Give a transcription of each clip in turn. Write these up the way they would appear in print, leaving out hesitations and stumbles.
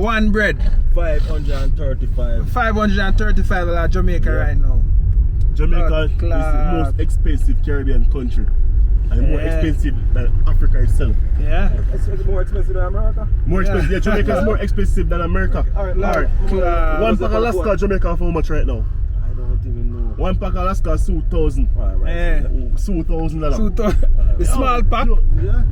one bread. 535. 535 like Jamaica right now. Jamaica is the most expensive Caribbean country. And more expensive than Africa itself. Yeah. It's more expensive than America? More expensive. Yeah, Jamaica is more expensive than America. Alright. One pack of Alaska, Jamaica for how much right now? I don't even know. One pack of Alaska is $2,000. Yeah. $2,000. The small pack? Yeah.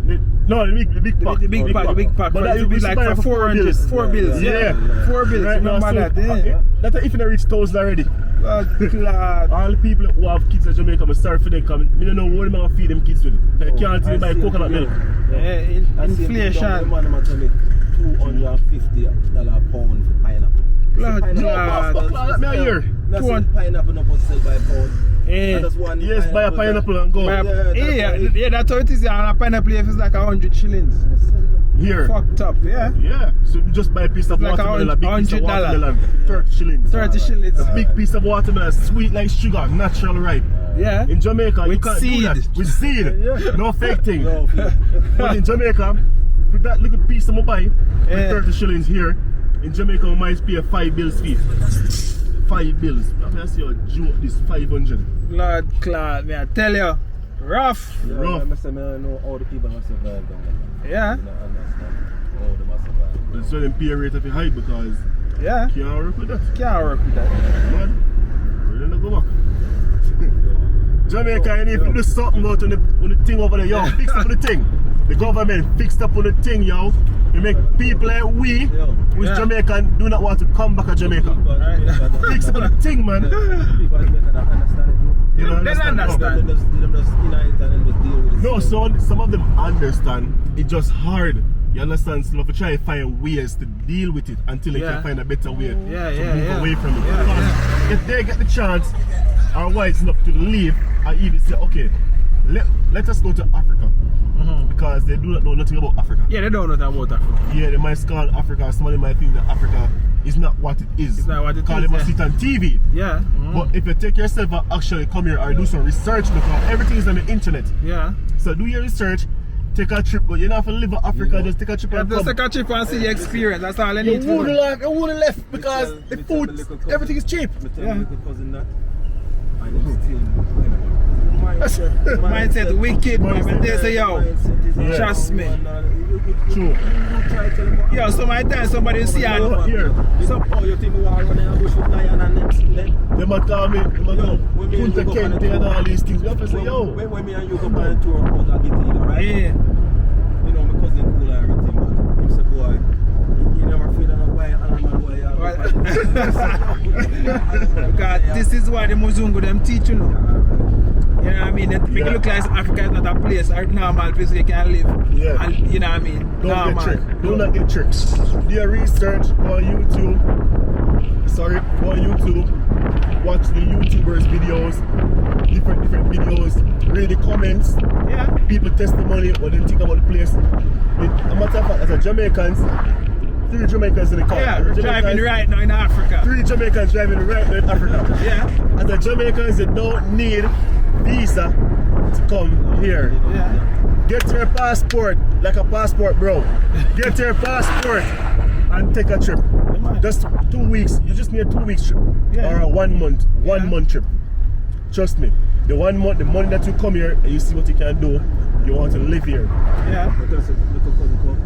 No, the big pack. The big pack. But that will be like for 400. 4 bills. Yeah. 4 bills. Right now, Remember so, that? Yeah. That's if you reach 1,000 already. God, glad. All the people who have kids in Jamaica, I'm sorry for them coming. I don't know what I'm going to feed them kids with. They can't even buy coconut milk. Yeah, inflation. $250 pound for pineapple. Blood, Let me hear. Pineapple not supposed to sell by pound. Yes, buy a pineapple and go. Yeah, that's how it is. And a pineapple leaf is like 100 shillings. Here. Fucked up, yeah. Yeah. So you just buy a piece of like watermelon, a big piece of watermelon, 30 shillings. 30 shillings. A big piece of watermelon, sweet like sugar, natural ripe. Yeah. In Jamaica, with you can't seed. do that. With seed. No fake thing. But in Jamaica, with that little piece of mobile, with 30 shillings here, in Jamaica, we might pay a 5 bills fee. 5 bills. I'm going to see a joke, this 500. Lord Claude, man, I tell you, rough. Rough. I know all the people must survive down there. Yeah. I don't understand how they must survive. So them pay rate of high because yeah. Can't work with that. Can't work with that. Man, we're gonna go back. Jamaica, you need to do something about on the thing over there, yo. Fix up on the thing. The government fixed up on the thing, yo. You make people like we, who's Jamaican, do not want to come back to Jamaica. Fix up on the thing, man. People in Jamaica don't understand it. You don't understand. They just in it and just deal with it. No, so some of them understand. It's just hard. You understand? So we try to find ways to deal with it until they can find a better way to move away from it. Because if they get the chance, or wise enough to leave, and even say, okay, let us go to Africa. Because they do not know nothing about Africa. Yeah, they don't know nothing about Africa. Yeah, they might scorn Africa. Somebody might think that Africa is not what it is. It's not what it is. Because they must sit on TV. Yeah. But if you take yourself and actually come here or do some research, because everything is on the internet. Yeah. So do your research, take a trip, but you don't have to live in Africa, just take a trip and come. Just take a trip and see the experience, that's all I need You wouldn't left because the food, everything is cheap. Mindset wicked, man. They say, yo, trust me. True. Yo, so my time somebody see here. So, you think we are running a bush with lion and them? They might call me, Punta Kente and all these things. You have to say, yo. When me and you go on a tour about Alkaline, right? Yeah. You know, my cousin cool and everything, but him say, boy, you never feel that wild animal boy. God, this is why the Muzungu them teach you know. You know what I mean? They make it look like Africa is not a place, a normal place where you can live. Yeah. And, you know what I mean? Don't get tricked. Do not get tricked. Do your research, go on YouTube. Go on YouTube. Watch the YouTubers' videos. Different videos. Read the comments. Yeah. People testimony, what they think about the place. A matter of fact, as a Jamaicans, 3 Jamaicans in the car. Yeah, we're driving right now in Africa. 3 Jamaicans driving right now in Africa. Yeah. As a Jamaicans, you don't need visa to come here. Yeah. Get your passport, like a passport, bro. Get your passport and take a trip. Just 2 weeks. You just need a 2 weeks trip or a 1 month, 1 month trip. Trust me. The 1 month, the money that you come here and you see what you can do, you want to live here. Yeah. Because the little cousin come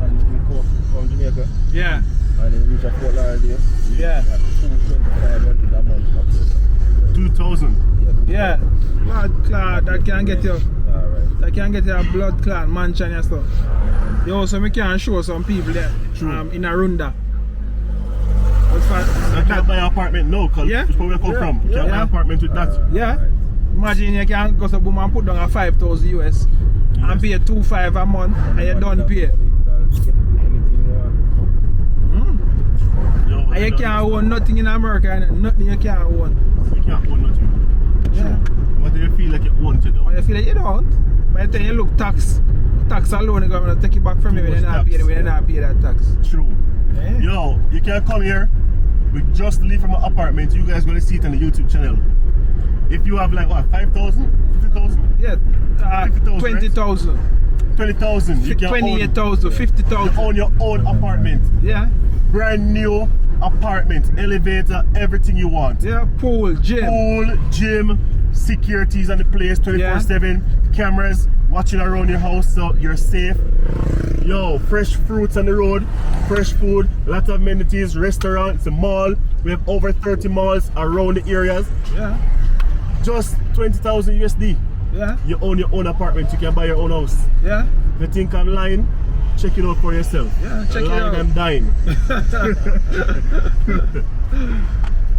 and we come from Jamaica. Yeah. And then reach a Fort Lauderdale. Yeah. 2,500 a month. 2,000. Yeah. Blood clot, that can get you. Alright. That can get you a blood clot mansion and stuff. Yo, so we can show some people there in Arunda. I can't buy an apartment now because that's where we come from. You can't buy an apartment with that. Yeah. Imagine you can go to boom and put down a 5,000 US and pay 2,500 a month and you don't pay. And you can't own nothing in America, nothing you can't own. You can't own nothing. Yeah. What do you feel like you own to do? Or you feel like you don't. By the time you look tax alone, the government will take it back from you when you not pay that tax. True. Yeah. Yo, you can come here. We just leave from an apartment. You guys gonna see it on the YouTube channel. If you have like what, 5,000, 50,000? Yeah. 50,000, 20,000. 20,000. You can 28,000, 50,000. own your own apartment. Yeah. brand new apartment, elevator, everything you want. Yeah, pool, gym, securities on the place 24/7, cameras watching around your house so you're safe. Yo, fresh fruits on the road, fresh food, a lot of amenities, restaurants, a mall. We have over 30 malls around the areas. Yeah. Just 20,000 USD. Yeah. You own your own apartment, you can buy your own house. Yeah. If you think I'm lying, check it out for yourself. Yeah, check it out. I'm dying.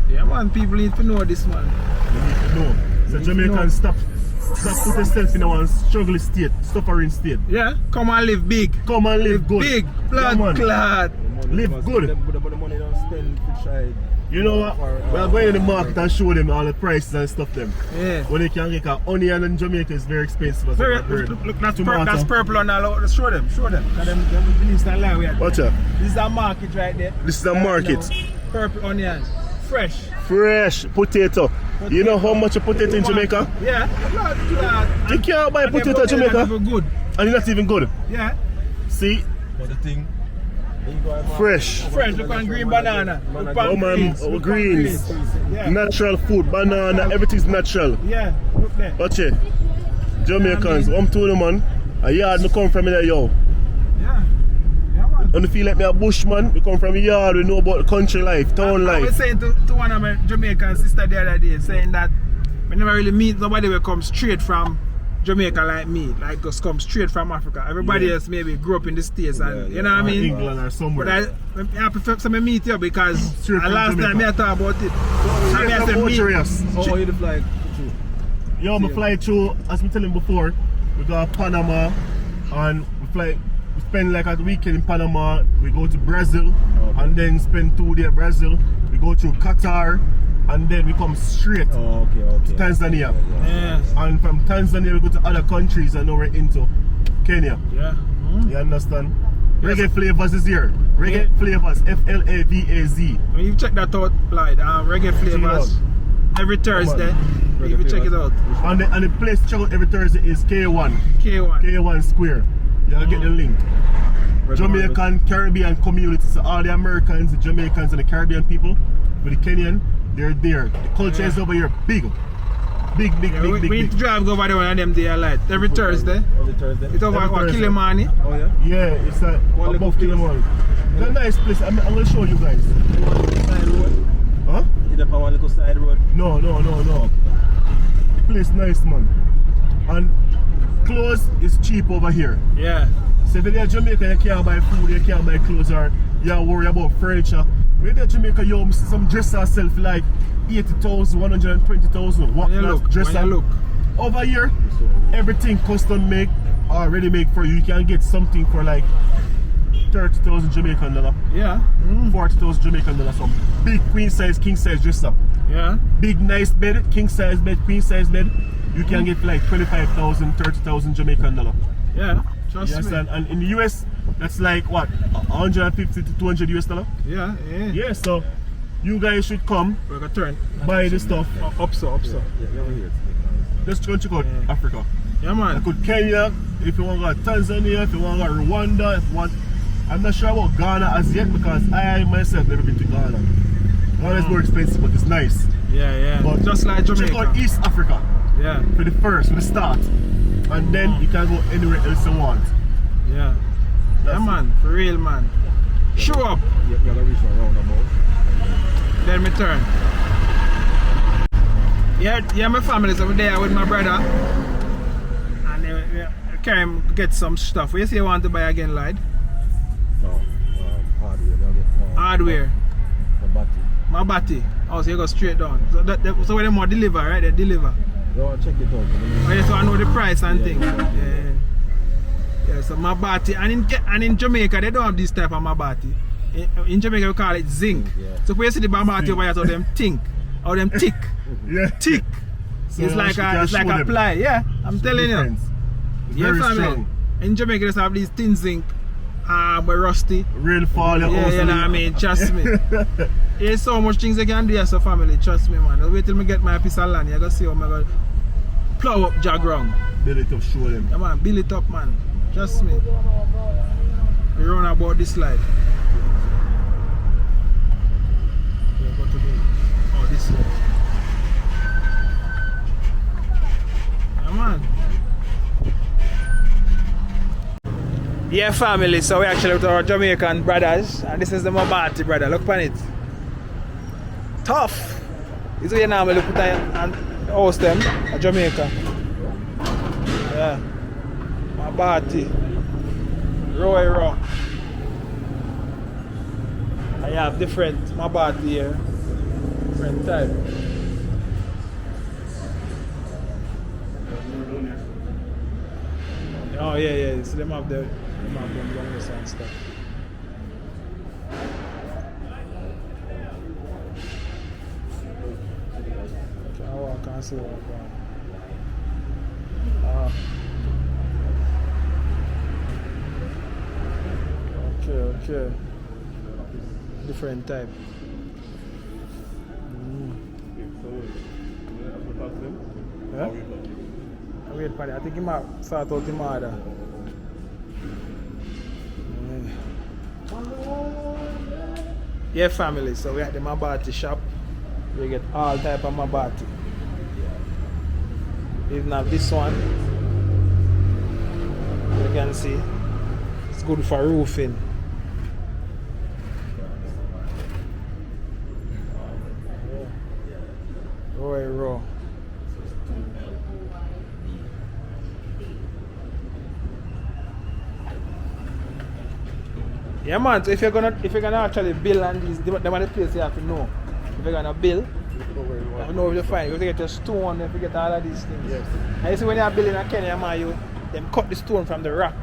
Yeah, man, people need to know this, man. You need to know. So Jamaicans, stop put yourself in a one struggling state, suffering state. Yeah, come and live big. Come and live good. Big, blood clot. Live good. But the money don't spend to try. You know what? We're going in the market and show them all the prices and stuff them. Yeah. When they can get an onion in Jamaica is very expensive. As Very, I've heard. look, that's purple on all over. Show them. Cause them believe that lie we are. Watch out. This is a market right there. This is a market. Purple onion. Fresh. Fresh potato. You know how much a potato in Jamaica? Yeah. You can't buy potato in Jamaica. Good. And it's not even good. Yeah. See? But the thing. Fresh. Look on green banana. Look on greens. Yeah. Natural food, banana, everything's natural. Yeah, look there. Watch it. Jamaicans, I'm to the man. A yard no come from there, yo. Yeah. Yeah, man. And you feel like me a bushman, we come from a yard, we know about the country life, town life. I was saying to one of my Jamaican sister the other day, saying that we never really meet nobody will come straight from Jamaica like me, like just come straight from Africa. Everybody else maybe grew up in the States and you know what I mean? England or somewhere. But I prefer to meet you because last time I thought about it. Straight from Montreal. How you fly through? Yo, I fly through, as I telling before, we go to Panama and we spend like a weekend in Panama, we go to Brazil and then spend 2 days in Brazil, we go to Qatar and then we come straight to Tanzania. Yes. And from Tanzania we go to other countries and now we're into Kenya. Yeah. You understand? Reggae Flavors is here. Reggae Flavors, FLAVAZ. When you check that out, like Reggae Flavors, every Thursday, you can check it out. And the place to check out every Thursday is K1. K1. K1 Square. You'll get the link. Jamaican, Caribbean community, so all the Americans, the Jamaicans and the Caribbean people, with the Kenyan, they're there. The culture is over here big. Big. We need to drive go over there one of them day light. Every Thursday. It's over at Kilimani. Oh yeah? Yeah, it's above Kilimani. It's a nice place. I'm going to show you guys. Side road? Huh? Is it one little side road? No. The place nice, man. And clothes is cheap over here. Yeah. So if you're in Jamaica, you can't buy food, you can't buy clothes, or you worry about furniture. When you're in Jamaica, you see some dresser self like 80,000, 120,000. What dresser? Look. Over here, everything custom make or ready make for you. You can get something for like 30,000 Jamaican dollar. Yeah. 40,000 Jamaican dollar. Some big queen size, king size dresser. Yeah. Big nice bed, king size bed, queen size bed. You can get like 25,000, 30,000 Jamaican dollar. Yeah. Trust me. And in the US, that's like what, 150 to 200 US dollar? Yeah. Yeah, so you guys should come, We're gonna turn. buy the stuff. Up so. Just go check out Africa. Yeah, man. I could Kenya, if you want to go to Tanzania, if you want to go to Rwanda, if you want. I'm not sure about Ghana as yet because I myself never been to Ghana. Ghana is more expensive, but it's nice. Yeah. But just like Jamaica. Check out East Africa. Yeah. For the start. And then you can go anywhere else you want. Yeah. Man. For real, man. Show up. You gotta reach around about. Then me turn. Yeah, my family's over there with my brother. And they carry him get some stuff. What you say you want to buy again, lad? No, hardware. Hardware. My batty. Oh, so you go straight down. So when they more deliver, right? They deliver. You want to check it out. Oh, yeah, so I know the price and things. Yeah, so my batty. And in Jamaica, they don't have this type of my batty. In Jamaica, we call it zinc. Yeah. So when you see the batty over here, so them think. Or them tick. Yeah. Tick. So it's like a ply. Yeah, I'm telling you. Yeah, family. In Jamaica, they have these thin zinc. But rusty. Rainfall. Yeah, you know what I mean? Trust me. There's so much things I can do as a family. Trust me, man. I'll wait till I get my piece of land. You're going to see how I'm going to plow up jog ground. Build it up, show them. Yeah, man. Build it up, man. Trust me. We run about this slide. Yeah, family, so we actually with our Jamaican brothers, and this is the Mabati brother. Look upon it. Tough. This is what you normally put and host them at Jamaica. Yeah. Mabati. Raw. I have different Mabati here. Different type. Oh yeah. So them have them longus and stuff. Okay, I can't see what Okay. Different type. Yeah? I wait for it. I think he might start out the mother. Yeah, family. So we at the Mabati shop. We get all type of Mabati. Even have this one. You can see. It's good for roofing. Raw. Yeah man, so if you're gonna actually build on these, them are the place you have to know. If you're gonna build, you have to know where you find. You have to get your stone, you have to get all of these things. Yes. And you see when you're building a Kenyan man, them cut the stone from the rock.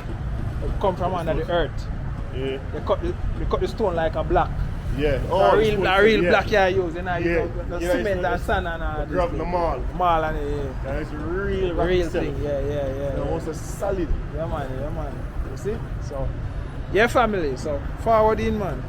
It come from under the earth. Yeah. They cut the stone like a block. Yeah. Oh, a real block you use, the cement and sand and all this. Grab the mall. And it's real thing. Yeah. Also solid. Yeah man. You see? So yeah, family. So forward in, man.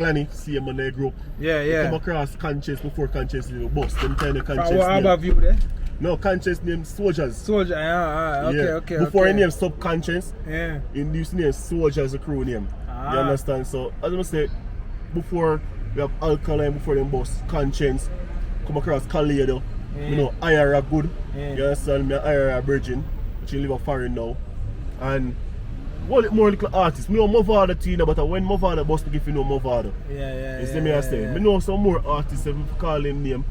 Clenase, see him on their group. Yeah. Come across conscious before conscious bust. Them kind of conscious. What above you there? No, conscious name soldiers. Okay. Before any name subconscious, yeah. In this name soldiers a crew name. You understand? So as I say, before we have Alkaline, before them bust conscience, come across Kalado. You know, Ira good. You understand me? Ira virgin, which live a foreign now. And more little artists. Me know Movada Tina, but when Movada bust if you know Movada. Yeah. You see me I say? Me know some more artists if you call him name.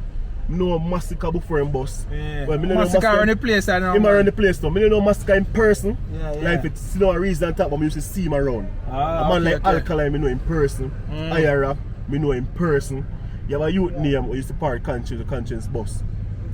Me know Massacre before him boss. Yeah. Well, Massacre run the place I know. Him run the place now. Me don't know Massacre in person. Yeah. Like it's no reason on top, but me used to see him around. A man like Alkaline, me know in person. Ira, me know in person. You have a youth name who used to part conscience boss.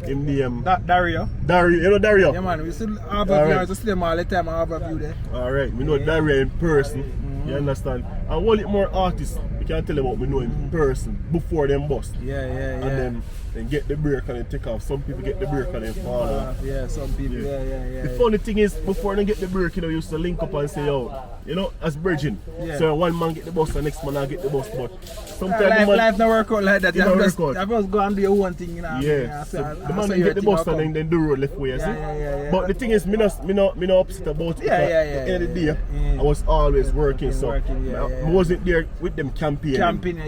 Him name Dario, you know Dario? Yeah man, we still have a view, I see them all the time, I have a view there. Alright, me know Dario in person. You understand? And one more artists, we can tell about me know in person before them bust. Yeah. And then get the break and then take off. Some people get the break and then fall off. Yeah, some people, yeah. The funny thing is, before they get the break, you know, you used to link up and say, yo, you know, as bridging. Yeah. So one man get the bus, the next man I get the bus. But sometimes life don't work out like that. You have to go and do your own thing, you know. Yeah. So the man get the bus and then the road left way, you see. Yeah. But the thing is, me not upset about it. Yeah. At the end of the day, I was always working, so I wasn't there with them campaigning.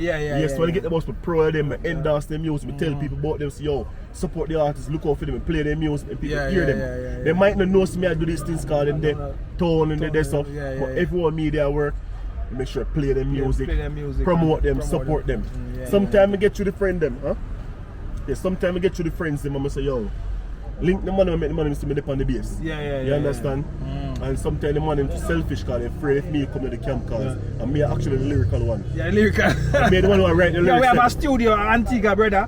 Yes, when I get the bus, we pro them, I endorse them music, we tell people about them, say, yo, support the artists, look out for them and play their music and people hear them. They might not know me I do these things called in the tone and the stuff, but everyone media work, make sure play their music, promote them, support them. Sometimes I get you the friend them, huh? Yeah, sometimes I get you the friends them and I say, yo, link the money and make the money to me on the base. You understand? And sometimes the money is selfish because they're afraid if me come to the camp cause and me actually the lyrical one. Yeah, lyrical. I made the one who write the lyrics. Yeah, we have a studio in Antigua, brother.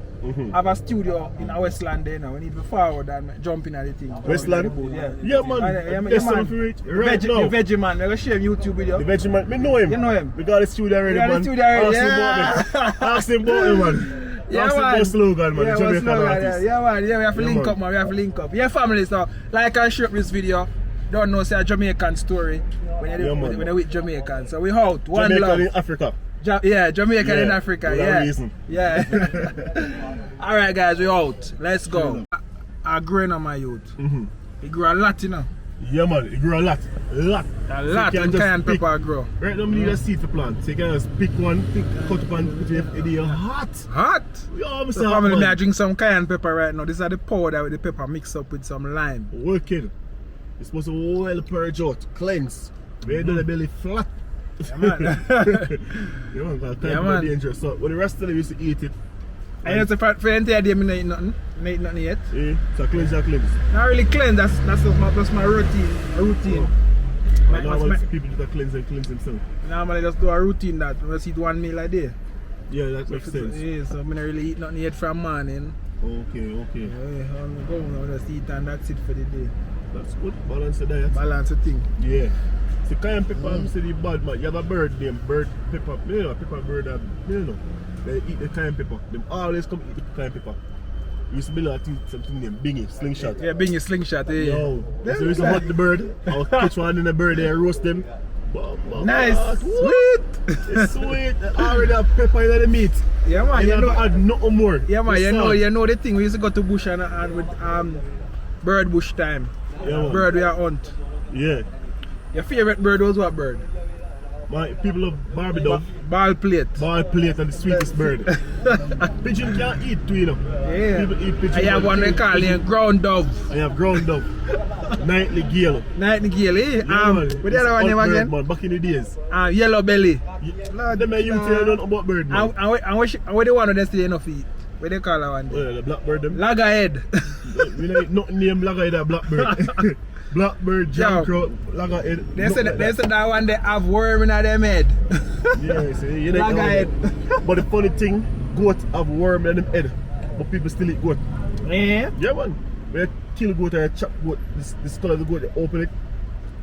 Have a studio in Westland there now. We need to forward and jump in at the thing. Westland? Yeah, man. There's something for it. Right now. The Veggie Man. I'm going to share YouTube video. The Veggie Man. Me know him. You know him? We got the studio already, man. Ask him about him, man. Yeah, man. Slogan, man. Jamaican artist. Yeah, man. Yeah, we have to link up, man. We have to link up. Yeah, family. So, like and share this video. Don't know, say a Jamaican story when you're with Jamaicans. So we out. One Jamaican love. in Africa. Jamaican in Africa. Reason. Alright, guys, we out. Let's go. I growing on my youth. It grew a lot, you know. Yeah, man. It grew a lot. A lot when cayenne pepper grow. Right now, we need a seed to plant. So you can just pick one, cut up and put it in the hot. Yeah, so family, I drink some cayenne pepper right now. This is the powder with the pepper mixed up with some lime. Wicked. It's supposed to well purge out, cleanse. We do the belly flat. Yeah, man. Yeah, man, because time is dangerous. So when the rest of them used to eat it. And it's a for the entire day, I don't eat nothing. I don't eat nothing yet. Yeah, so cleanse. Not really cleanse, that's my routine. Normally people do the cleanse themselves. Normally just do a routine that I just eat one meal a day. Yeah, that makes sense. Yeah, so I don't really eat nothing yet from morning. Okay. Yeah, I'm going to just eat and that's it for the day. That's good. Balance the diet. Balance the thing. Yeah. So cayenne pepper, I'm saying the bad man. You have a bird named bird pepper. You know, pepper bird. You know, they eat the cayenne pepper. They always come eat the cayenne pepper. You used to be like something named Bingy, slingshot. Yeah, Bingy, slingshot. Yeah. Yo, so we used to hunt the bird. I'll catch one in the bird and roast them. Nice, sweet. It's sweet. They already have pepper in the meat. Yeah, man. You know, add nothing more. Yeah, man. You know the thing. We used to go to bush and with bird bush time. Yeah, bird we are hunt. Yeah. Your favorite bird was what bird? My people love Barbie dove. Ball plate. Ball plate and the sweetest bird. Pigeon can't eat too, you know. Yeah. People eat pigeon. I have one they call it ground dove. I have ground dove. Nightingale. Nightingale, eh? What the other one name again? Man, back in the days. Yellow belly. Lord, them youth here don't know about bird, man. And what the one of them still enough eat? What they call that one? The blackbird them. Loggerhead. We don't nothing name loggerhead or blackbird. Blackbird, jackcrow, loggerhead. They said that one they have worm in them head. Yeah, see, you know. Loggerhead. But the funny thing, goat have worm in them head, but people still eat goat. Yeah? Yeah, man. When you kill goat or chop goat, this color of the goat, you open it,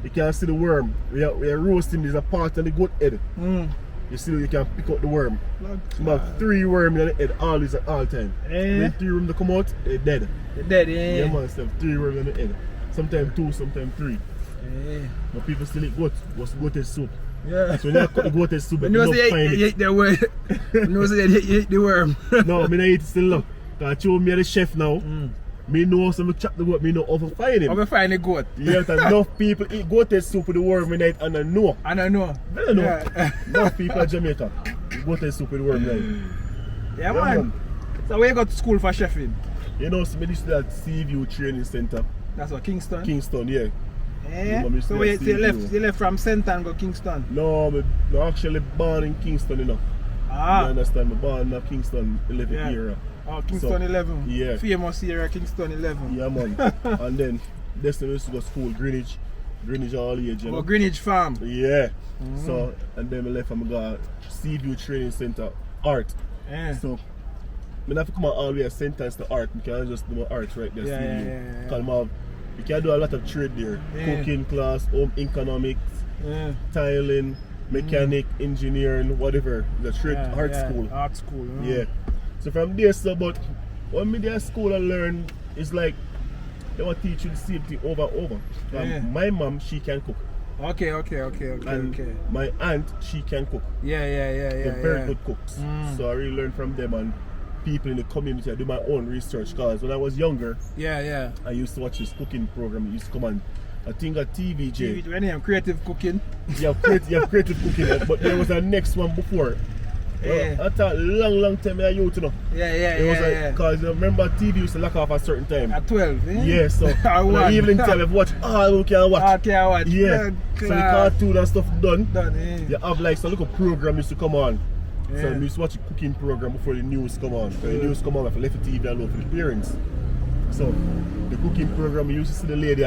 you can see the worm. We are roasting, there's a part of the goat head. You see, you can pick out the worm. About 3 worms in the head, always at all time. When 3 worms come out, they're dead. They're dead, yeah. Yeah, man, so 3 worms in the head. Sometimes 2, sometimes 3. Yeah. But people still eat goat. What's goat soup? Yeah. So when you cut the goat soup, you know say you eat the worm. You know say you eat the worm. No, I don't eat it still now. Because you me the chef now. Me know some chop the goat, me know how to find him. How to find the goat? Yeah, enough people eat goat soup with the worm in it and I know. I don't know. I don't know. Yeah. Enough people in Jamaica eat goat soup with the worm in it. Yeah, man. So where you go to school for chefing? You know, so I used to that Seaview Training Center. That's what, Kingston? Kingston, yeah. Yeah. So you left from Center and go Kingston? No, I'm actually born in Kingston, you know. You understand? I'm born in Kingston 11 era. Oh, Kingston 11. Yeah. Famous area, Kingston 11. Yeah, man. And then, this time we used to go to school, Greenwich all age, you know. Oh, Greenwich Farm. Yeah. So, and then we left and we got Seaview Training Center, art. Yeah. So, I have to come out all the way a sentence to art. You can't just do my art right there. Yeah. Because you can do a lot of trade there. Yeah. Cooking class, home economics, tiling, mechanic, engineering, whatever. The trade art school. Art school. Yeah. So from there, so but when me there at school and learn, it's like they want to teach you the same thing over and over. My mom, she can cook. Okay. And my aunt, she can cook. Yeah. They're very good cooks. So I really learned from them and people in the community. I do my own research because when I was younger, I used to watch this cooking program. It used to come on, I think at TVJ. When you have creative cooking. You have creative cooking, but there was a next one before. I thought long time I used to know. Yeah. Because remember TV used to lock off at a certain time. At 12, eh? Yeah, so in the evening time I've watched all we can watch. Yeah. So the cartoon and stuff done. You have like some little program used to come on. So I used to watch a cooking program before the news come on. When the news come on, I left the TV alone for the parents. So the cooking program, we used to see the lady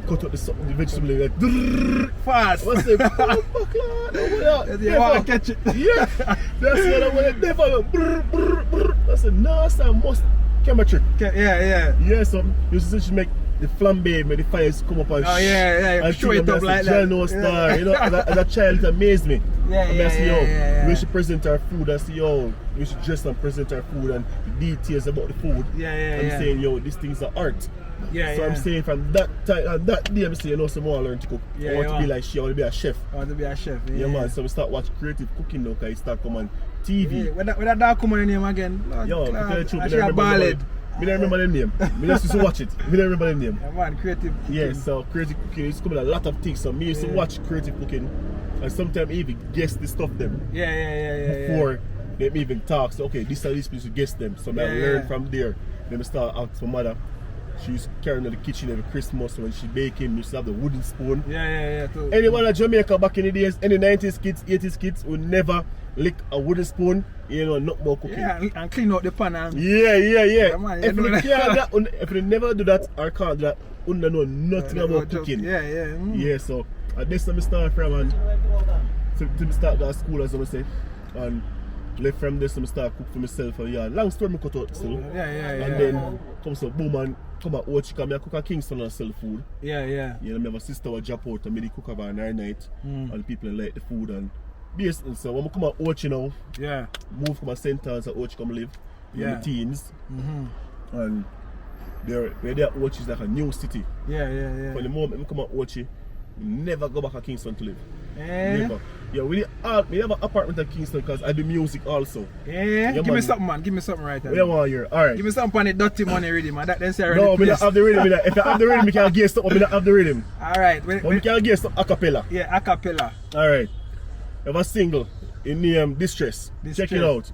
cut out the vegetable like fast. What's it? You want to catch it? Yeah. That's what I want to never. I said, no, sir, must camera trick. Yeah, so you used to see she make the flambe, make the fires come up and and show it up like that. Star. You know, as a child, it amazed me. We should present our food and see, we should dress and present our food and the details about the food. I'm saying, these things are art. So I'm saying from that time and that day, I'm saying, some more learn to cook. I want to be like she, I want to be a chef. Yeah, man. So we start watch creative cooking now because it start come on TV. What that documentary name again? Yo, because I don't remember the name. I just used to watch it. I don't remember the name. Yeah, man, creative cooking. Yeah, so creative cooking is coming a lot of things. So me used to watch creative cooking and sometimes even guess the stuff them. Before they even talk. So okay, this and this people guess them. So I learn from there. Then I start out from mother. She used to carry him to the kitchen every Christmas when she bake him. Used to have the wooden spoon. Yeah. Too. Anyone at Jamaica back in the days, any 90s kids, 80s kids would never lick a wooden spoon, you know, not more cooking. Yeah, and clean out the pan and... Yeah. Man, If they never do that or can't do that, you don't know nothing about cooking. Yeah, so at this time I start from and to start that school, as I say, and left from this I start cook for myself. And yeah, long story I cut out still. And then comes a boom and come at Ochi, because I cook at Kingston and sell food. Yeah. I have a sister who drop out and I cook over an night and people like the food and basically, so when I come at Ochi now, move from a St. Anne's at Ochi come live in the teens. And where they're at Ochi is like a new city. From the moment I come at Ochi, never go back to Kingston to live. Never. Yeah, we have an apartment at Kingston because I do music also. Give me something, man. Give me something right now. What do you want here? Alright. Give me something on the dirty money rhythm, man. That's already. No, we don't have the rhythm. If I have the rhythm, we can get something. We don't have the rhythm. Alright. We can get some acapella. Yeah, acapella. Alright. I have a single in name Distress. Check it out.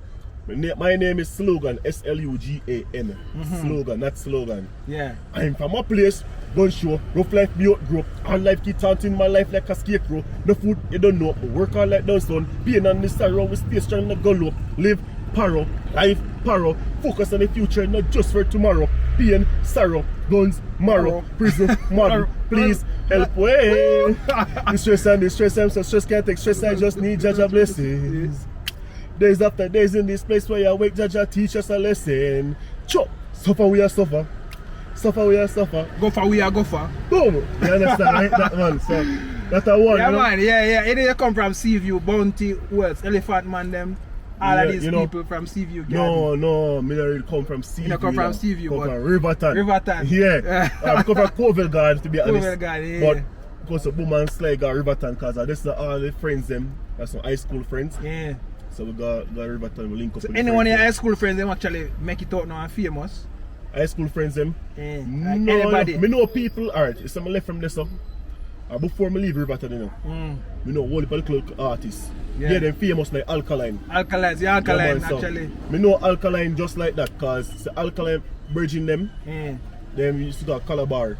My name is Slogan, S-L-U-G-A-N. Slogan, not slogan. Yeah. I'm from a place, gun show, rough life, be out group. All life keep taunting my life like a scarecrow. No food, you don't know. Work hard like down son. Pain on the sorrow, we stay strong like go low. Live paro, life paro. Focus on the future, not just for tomorrow. Pain, sorrow, guns, marrow, prison, model. Please help way. The stress, I'm so stress can't take stress. I just need Jaja blessings. Days after days in this place where you wake, Jaja teach us a lesson. Chop, suffer we are suffer. Suffer we are suffer. Go for we are go for. Boom! You understand, right? That one. So that's a one. Yeah, you know? man. Yeah. It come from Seaview, Bounty, who else? Elephant Man, them. All of these people from Seaview. No, me don't really come from Seaview. You come from Seaview, come but from Riverton. Yeah. I come from Covell Garden, to be honest. Covell Garden, But because of Boom and Sly got Riverton, because this is all the friends them. That's some high school friends. Yeah. So we got Riverton, we link up So with anyone in your high school friends, them actually make it out now and famous? High school friends them? Yeah. No, anybody? Me know people, alright, it's some left from this up. Before I leave Riverton, you know, we know all the local artists. Yeah, them famous like Alkaline. Alkaline, actually. Me know Alkaline just like that, because the Alkaline bridging them. Them used to got Calabar.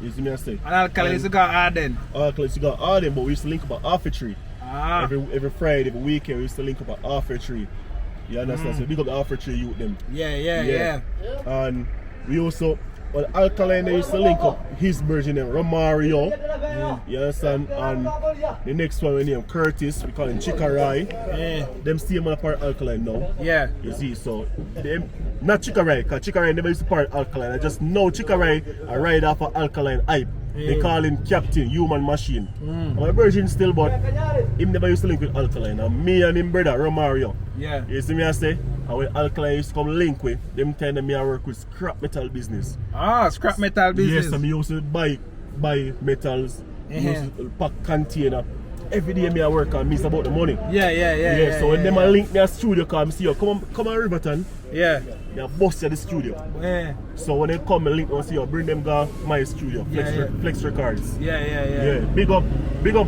You see me I say? And Alkaline used to got Arden. Alkaline used to got Arden, but we used to link up at Half a Tree. Every Friday, every weekend, we used to link up at Half a Tree. You understand? So big up the Half a Tree youth them. Yeah. And we also, on Alkaline, they used to link up his version of Romario. You understand? And the next one we name Curtis, we call him Chikarai. Them still on part Alkaline now. Yeah. You see, so them not Chikarai, because Chikarai never used to part Alkaline. I just know Chikarai I ride off of Alkaline hype. They call him Captain Human Machine. My version still, but him never used to link with Alkaline. And me and him brother Romario. Yeah. You see me I say? And when Alkaline used to come link with, them time that me I work with scrap metal business. Scrap metal business. Yes, I used to buy metals, used to pack container. Every day me I work and miss about the money. Yeah. So when them a link me a studio, come see you, come on Riverton. Yeah. They bust at the studio. Yeah. So when they come and link and see you, bring them to my studio, Flex Records. Yeah. Big up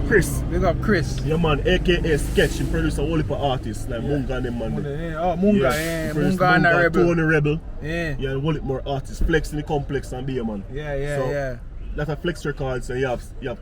Chris. Big up Chris. Yeah man, aka Sketch, he produce a whole heap of artists like Munga and them man. Munga, Munga and the Rebel. Tony Rebel. Yeah, a whole heap more artists. Flex in the complex and be a man. Yeah. That's a Flex Records, and you have